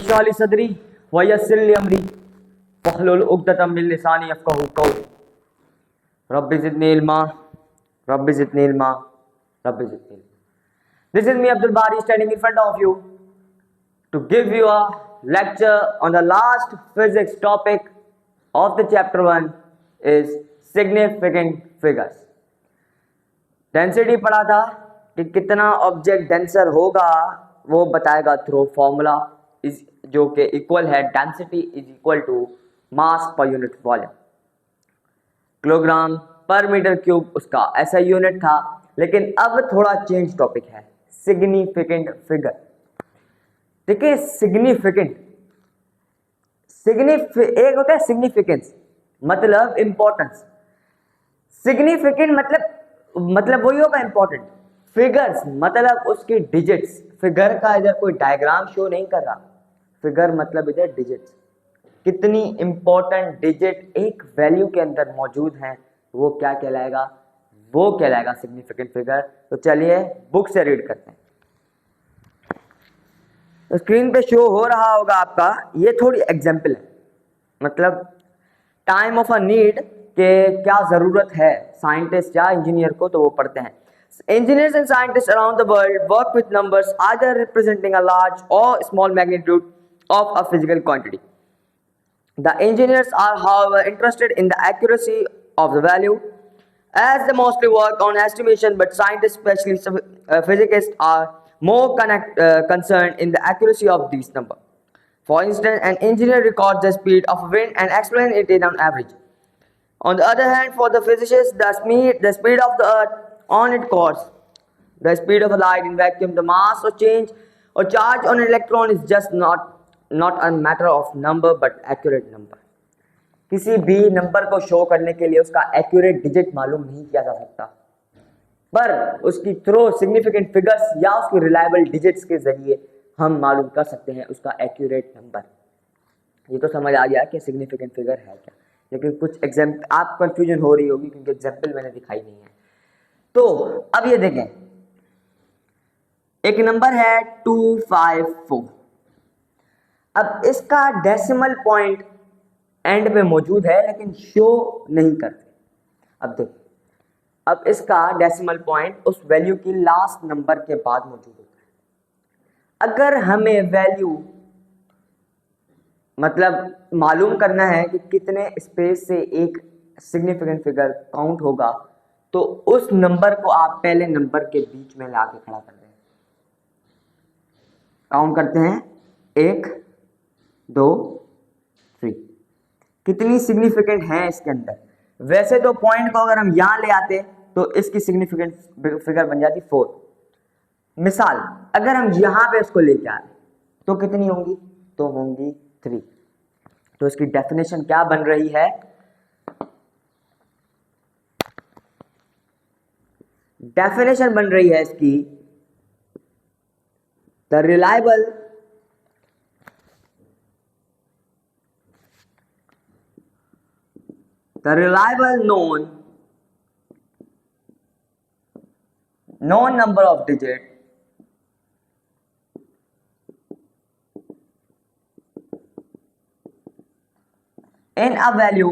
इश्रह ली सदरी वयस्सिर ली अमरी वहलुल उक़दतम मिन लिसानी यफ़क़हू क़ौली rabbi ज़िदनी इल्मा rabbi ज़िदनी इल्मा rabbi ज़िदनी इल्मा। This is me Abdul Bari standing in front of you to give you a lecture on the last physics topic of the chapter 1 is significant figures। Density पढ़ा था कि कितना object denser होगा वो बताएगा through formula जो कि equal है density is equal to mass per unit volume. Kilogram per metre cube उसका ऐसा यूनिट था, लेकिन अब थोड़ा चेंज टॉपिक है सिग्निफिकेंट फिगर। देखिए सिग्निफिकेंट एक होता है सिग्निफिकेंस मतलब इंपॉर्टेंस, सिग्निफिकेंट मतलब वही होगा इंपॉर्टेंट। फिगर्स मतलब उसकी डिजिट्स। फिगर का इधर कोई डायग्राम शो नहीं कर रहा, फिगर मतलब इधर डिजिट्स। कितनी इंपॉर्टेंट डिजिट एक वैल्यू के अंदर मौजूद हैं वो क्या कहलाएगा, वो कहलाएगा सिग्निफिकेंट फिगर। तो चलिए बुक से रीड करते हैं। तो स्क्रीन पे शो हो रहा होगा आपका, ये थोड़ी एग्जाम्पल है, मतलब टाइम ऑफ अ नीड के क्या जरूरत है साइंटिस्ट या इंजीनियर को, तो वो पढ़ते हैं। Engineers and scientists around the world work with numbers either representing a large or small magnitude of a physical quantity. The engineers are, however, interested in the accuracy of the value, as they mostly work on estimation, but scientists, especially physicists, are more concerned in the accuracy of these numbers. For instance, an engineer records the speed of wind and explains it on average. On the other hand, for the physicist, the speed of the earth on its course, the speed of a light in vacuum, the mass or change or charge on an electron is just not a matter of number but accurate number. किसी भी number को show करने के लिए उसका accurate digit मालूम नहीं किया जा सकता, पर उसकी थ्रू सिग्निफिकेंट फिगर्स या उसकी रिलायबल डिजिट्स के जरिए हम मालूम कर सकते हैं उसका एक्यूरेट नंबर। ये तो समझ आ गया कि सिग्निफिकेंट फिगर है क्या, लेकिन कुछ एग्जाम्पल आप कंफ्यूजन हो रही होगी क्योंकि एग्जाम्पल मैंने दिखाई नहीं है। तो अब ये देखें, एक नंबर है 254। अब इसका डेसिमल पॉइंट एंड पे मौजूद है लेकिन शो नहीं करते। अब देखो, अब इसका डेसिमल पॉइंट उस वैल्यू की लास्ट नंबर के बाद मौजूद होता है। अगर हमें वैल्यू मतलब मालूम करना है कि कितने स्पेस से एक सिग्निफिकेंट फिगर काउंट होगा, तो उस नंबर को आप पहले नंबर के बीच में लाके खड़ा कर दें। काउंट करते हैं 1 2 3। कितनी सिग्निफिकेंट है इसके अंदर। वैसे तो पॉइंट को अगर हम यहां ले आते तो इसकी सिग्निफिकेंट फिगर बन जाती 4। मिसाल अगर हम यहां पे उसको लेके आए तो कितनी होंगी, तो होंगी 3। तो इसकी डेफिनेशन क्या बन रही है, डेफिनेशन बन रही है इसकी, the reliable known number of digit in a value,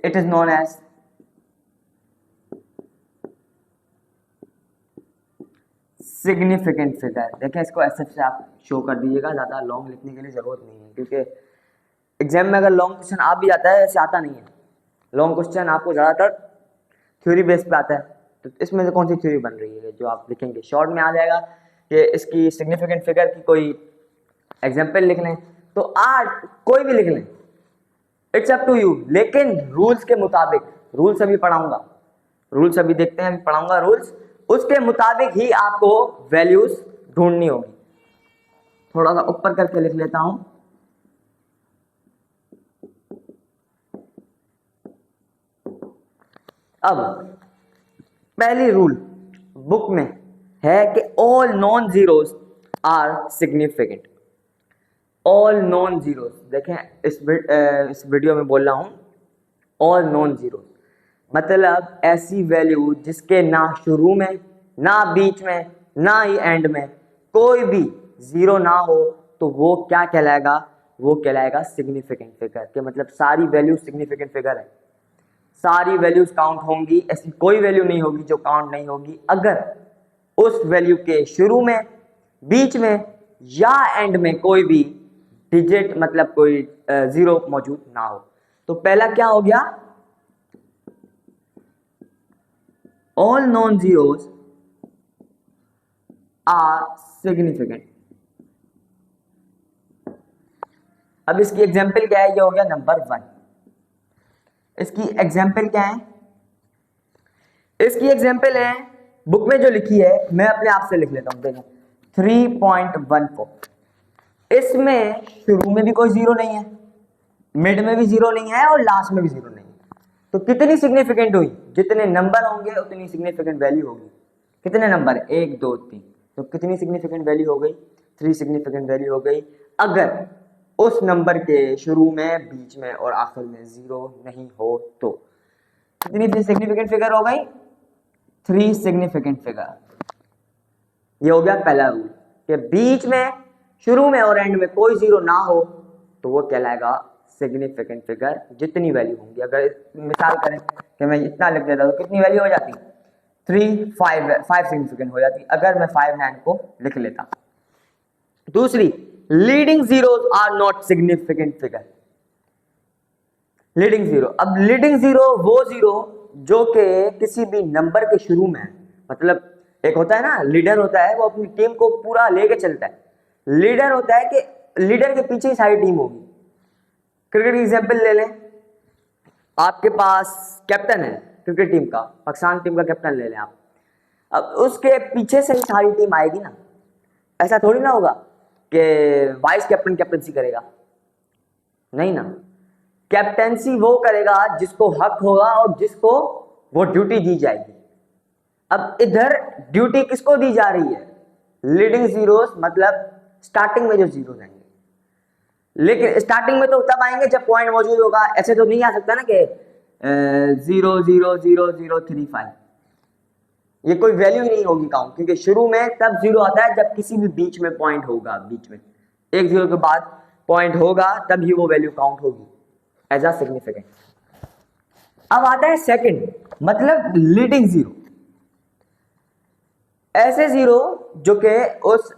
it is known as significant figure. देखिए इसको ऐसे से आप शो कर दीजिएगा, ज़्यादा लॉन्ग लिखने के लिए ज़रूरत नहीं है, क्योंकि एग्जाम में अगर लॉन्ग क्वेश्चन आ भी आता है ऐसे आता नहीं है। लॉन्ग क्वेश्चन आपको ज़्यादातर थ्योरी बेस पे आता है, तो इसमें से कौन सी थ्योरी बन रही है जो आप लिखेंगे। शॉर्ट में आ जाएगा कि इसकी सिग्निफिकेंट फिगर की कोई एग्जाम्पल लिख लें, तो आर्ट कोई भी लिख लें, इट्स अप टू यू, लेकिन रूल्स के मुताबिक। रूल्स अभी पढ़ाऊंगा, रूल्स अभी देखते हैं, अभी पढ़ाऊंगा रूल्स, उसके मुताबिक ही आपको वैल्यूज ढूंढनी होगी। थोड़ा सा ऊपर करके लिख लेता हूं। अब पहली रूल बुक में है कि all non zeros are significant. All non zeros, देखें इस वीडियो में बोल रहा हूं ऑल नॉन जीरोस मतलब ऐसी वैल्यू जिसके ना शुरू में, ना बीच में, ना ही एंड में कोई भी जीरो ना हो, तो वो क्या कहलाएगा, वो कहलाएगा सिग्निफिकेंट फिगर। के मतलब सारी वैल्यू सिग्निफिकेंट फिगर है, सारी वैल्यूज काउंट होंगी, ऐसी कोई वैल्यू नहीं होगी जो काउंट नहीं होगी अगर उस वैल्यू के शुरू में, बीच में या एंड में कोई भी डिजिट मतलब कोई जीरो मौजूद ना हो। तो पहला क्या हो गया, all non zeros are significant. अब इसकी एग्जांपल क्या है, ये हो गया नंबर 1। इसकी एग्जांपल क्या है, इसकी एग्जांपल है बुक में जो लिखी है, मैं अपने आप से लिख लेता हूं, देखो 3.14। इसमें शुरू में भी कोई जीरो नहीं है, मिड में भी जीरो नहीं है और लास्ट में भी जीरो नहीं है। तो कितनी सिग्निफिकेंट हुई, जितने नंबर होंगे उतनी सिग्निफिकेंट वैल्यू होगी। कितने नंबर, 1 2 3, तो कितनी सिग्निफिकेंट वैल्यू हो गई, 3 सिग्निफिकेंट वैल्यू हो गई अगर उस नंबर के शुरू में, बीच में और आखिर में जीरो नहीं हो। तो कितनी सिग्निफिकेंट फिगर हो गई, 3 सिग्निफिकेंट फिगर। ये हो गया पहला रूल कि बीच में, शुरू में और एंड में कोई जीरो ना हो तो वो कहलाएगा सिग्निफिकेंट फिगर। जितनी वैल्यू होंगी, अगर मिसाल करें कि मैं इतना लिख देता तो कितनी वैल्यू हो जाती, 5 सिग्निफिकेंट हो जाती अगर मैं 5 हैंड को लिख लेता। दूसरी, leading zeros are not significant figure. Leading zero, अब लीडिंग जीरो वो जीरो जो कि किसी भी नंबर के शुरू में है। मतलब एक होता है ना लीडर होता है, वो अपनी टीम को पूरा लेके चलता है। लीडर होता है कि लीडर के पीछे ही सारी टीम होगी। क्रिकेट की एग्जांपल ले लें, आपके पास कैप्टन है क्रिकेट टीम का, पाकिस्तान टीम का कैप्टन ले लें आप। अब उसके पीछे से ही सारी टीम आएगी ना, ऐसा थोड़ी ना होगा कि वाइस कैप्टन कैप्टनसी करेगा, नहीं ना। कैप्टनसी वो करेगा जिसको हक होगा और जिसको वो ड्यूटी दी जाएगी। अब इधर ड्यूटी किसको दी जा रही है, लीडिंग जीरोस, मतलब स्टार्टिंग में जो जीरो आएंगे। लेकिन स्टार्टिंग में तो तब आएंगे जब पॉइंट मौजूद होगा। ऐसे तो नहीं आ सकता ना कि 0.00035, ये कोई वैल्यू नहीं होगी काउंट, क्योंकि शुरू में तब जीरो आता है जब किसी भी बीच में पॉइंट होगा, बीच में एक जीरो के बाद पॉइंट होगा तब ही वो वैल्यू काउंट होगी एज अ सिग्निफिकेंट। अब आता है सेकंड, मतलब लीडिंग जीरो। ऐसे जीरो जो कि उस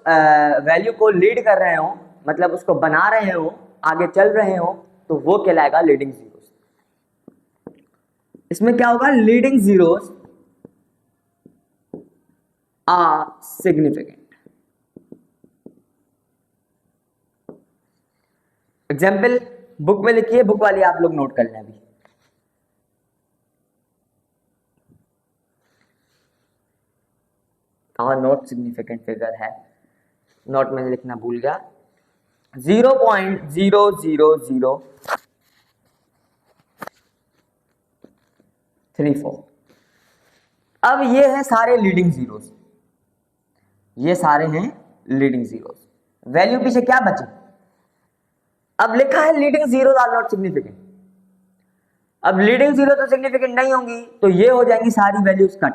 वैल्यू को लीड कर रहे हो, मतलब उसको बना रहे हो, आगे चल रहे हो, तो वो कहलाएगा लीडिंग जीरोस। इसमें क्या होगा, leading zeros are significant. Example book में लिखिए, बुक वाली आप लोग नोट कर लें अभी। और नोट सिग्निफिकेंट फिगर है, नोट में लिखना भूल गया, 0.00034। अब ये है सारे लीडिंग जीरोस, ये सारे हैं लीडिंग जीरोस। वैल्यू पीछे क्या बचे, अब लिखा है leading zeros are not significant. अब लीडिंग जीरो तो सिग्निफिकेंट नहीं होंगी, तो ये हो जाएंगी सारी वैल्यूज कट,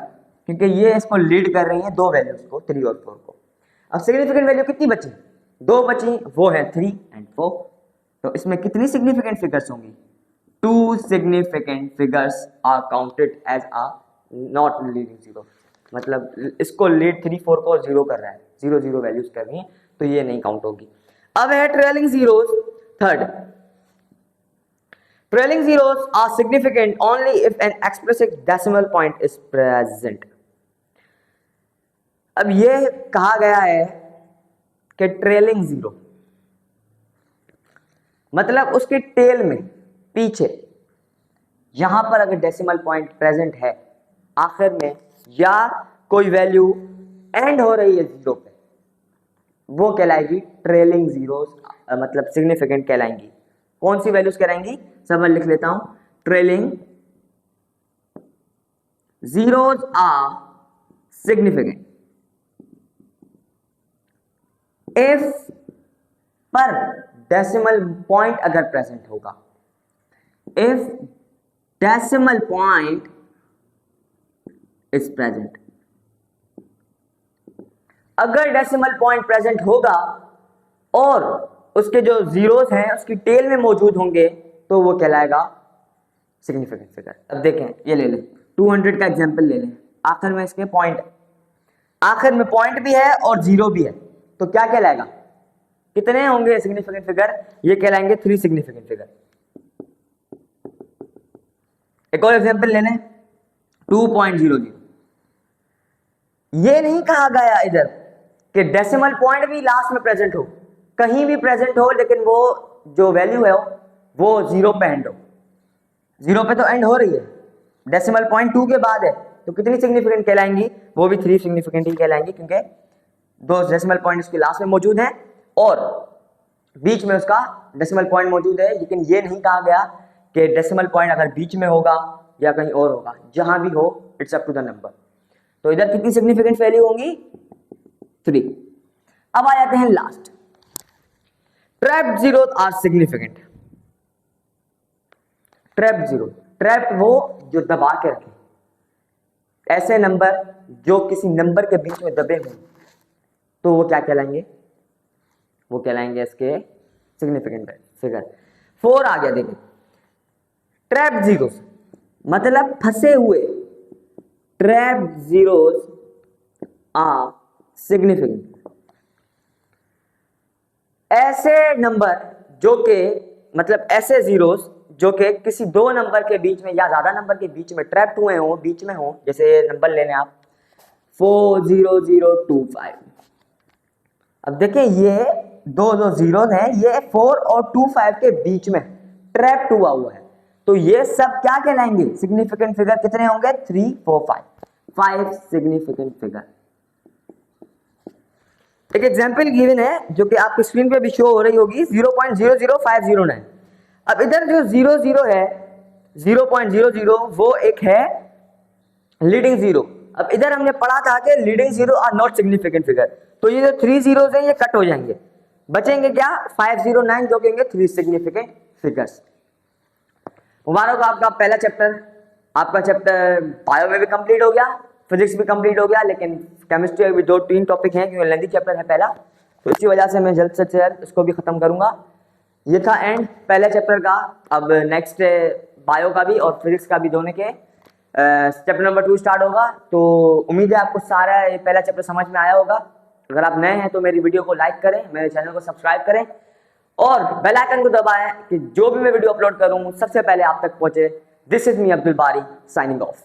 क्योंकि ये इसको लीड कर रही हैं दो वैल्यूज को, 3 और 4 को। अब सिग्निफिकेंट वैल्यू कितनी बची, 2 बची, वो है 3 एंड 4। तो इसमें कितनी सिग्निफिकेंट फिगर्स होंगी, 2 significant figures are counted as a not leading zero. मतलब इसको लीड 3 4 को जीरो कर रहा है, 0 0 वैल्यूज कर रही है, तो ये नहीं काउंट होगी। अब है trailing zeros, third. Trailing zeros are significant only if an explicit decimal point is present. अब ये कहा गया है कि ट्रेलिंग जीरो मतलब उसके टेल में, पीछे, यहां पर अगर डेसिमल पॉइंट प्रेजेंट है आखिर में, या कोई वैल्यू एंड हो रही है जीरो पे, वो कहलाएगी ट्रेलिंग जीरोस, मतलब सिग्निफिकेंट कहलाएंगी। कौन सी वैल्यूज कहलाएंगी, सब मैं लिख लेता हूं। Trailing zeros are significant if पर डेसिमल पॉइंट अगर प्रेजेंट होगा, if decimal point is present. अगर डेसिमल पॉइंट प्रेजेंट होगा और उसके जो जीरोस हैं उसकी टेल में मौजूद होंगे तो वो कहलाएगा सिग्निफिकेंट फिगर। अब देखें, ये ले लें 200 का एग्जांपल ले लें, आखिर में इसके पॉइंट, आखिर में पॉइंट भी है और जीरो भी है, तो क्या कहलाएगा, कितने होंगे सिग्निफिकेंट फिगर, ये कहलाएंगे 3 सिग्निफिकेंट फिगर। एक और एग्जांपल ले लें 2.00। ये नहीं कहा गया इधर कि डेसिमल पॉइंट भी लास्ट में प्रेजेंट हो, कहीं भी प्रेजेंट हो, लेकिन वो जो वैल्यू है वो जीरो पे एंड हो। जीरो पे तो एंड हो रही है, डेसिमल पॉइंट 2 के बाद है, तो कितनी सिग्निफिकेंट कहलाएंगी, वो भी 3 सिग्निफिकेंट ही कहलाएंगी, क्योंकि दो डेसिमल पॉइंट उसके लास्ट में मौजूद हैं और बीच में उसका डेसिमल पॉइंट मौजूद है। लेकिन ये नहीं कहा गया कि डेसिमल पॉइंट अगर बीच में होगा या कहीं और होगा, जहां भी हो it's up to the number. तो इधर कितनी सिग्निफिकेंट वैल्यू होंगी, 3। अब आ जाते हैं last, trapped zero are significant. Trapped zero, trapped वो जो दबा के रखे, ऐसे नंबर जो किसी नंबर के बीच में दबे हों, तो वो क्या कहलाएंगे, वो कहलाएंगे इसके सिग्निफिकेंट फिगर। 4 आ गया, देखिए ट्रैप्ड जीरोस मतलब फंसे हुए, ट्रैप्ड जीरोस आर सिग्निफिकेंट। ऐसे नंबर जो के मतलब ऐसे जीरोस जो कि किसी दो नंबर के बीच में या ज्यादा नंबर के बीच में ट्रैप्ड हुए हों, बीच में हों, जैसे नंबर लेने आप 40025। अब देखिए ये दो जीरो हैं, ये 4 और 25 के बीच में ट्रैप्ड हुआ है, तो ये सब क्या कहलाएंगे, सिग्निफिकेंट फिगर। कितने होंगे, 3 4 5 सिग्निफिकेंट फिगर। एक एग्जांपल गिवन है जो कि आपकी स्क्रीन पे भी शो हो रही होगी, 0.00509। अब इधर जो 00 है 0.00 वो एक है लीडिंग जीरो। अब इधर हमने पढ़ा था कि leading zero are not significant figure, तो ये जो 3 जीरोस हैं ये कट हो जाएंगे, बचेंगे क्या 509 जो कहेंगे 3 सिग्निफिकेंट फिगर्स। मुबारक हो, आपका पहला चैप्टर, आपका चैप्टर बायो में भी कंप्लीट हो गया, फिजिक्स भी कंप्लीट हो गया, लेकिन केमिस्ट्री में भी 2-3 टॉपिक हैं क्योंकि लेंथी चैप्टर है पहला, तो इसी वजह से मैं जल्द से जल्द इसको भी खत्म करूंगा। ये था एंड पहले चैप्टर का। अब नेक्स्ट बायो का भी और फिजिक्स का भी दोनों के चैप्टर नंबर 2 स्टार्ट होगा। तो उम्मीद है आपको सारा ये पहला चैप्टर समझ में आया होगा। अगर आप नए हैं तो मेरी वीडियो को लाइक करें, मेरे चैनल को सब्सक्राइब करें और बेल आइकन को दबाएं कि जो भी मैं वीडियो अपलोड करूं सबसे पहले आप तक पहुंचे। दिस इज मी अब्दुल बारी साइनिंग ऑफ।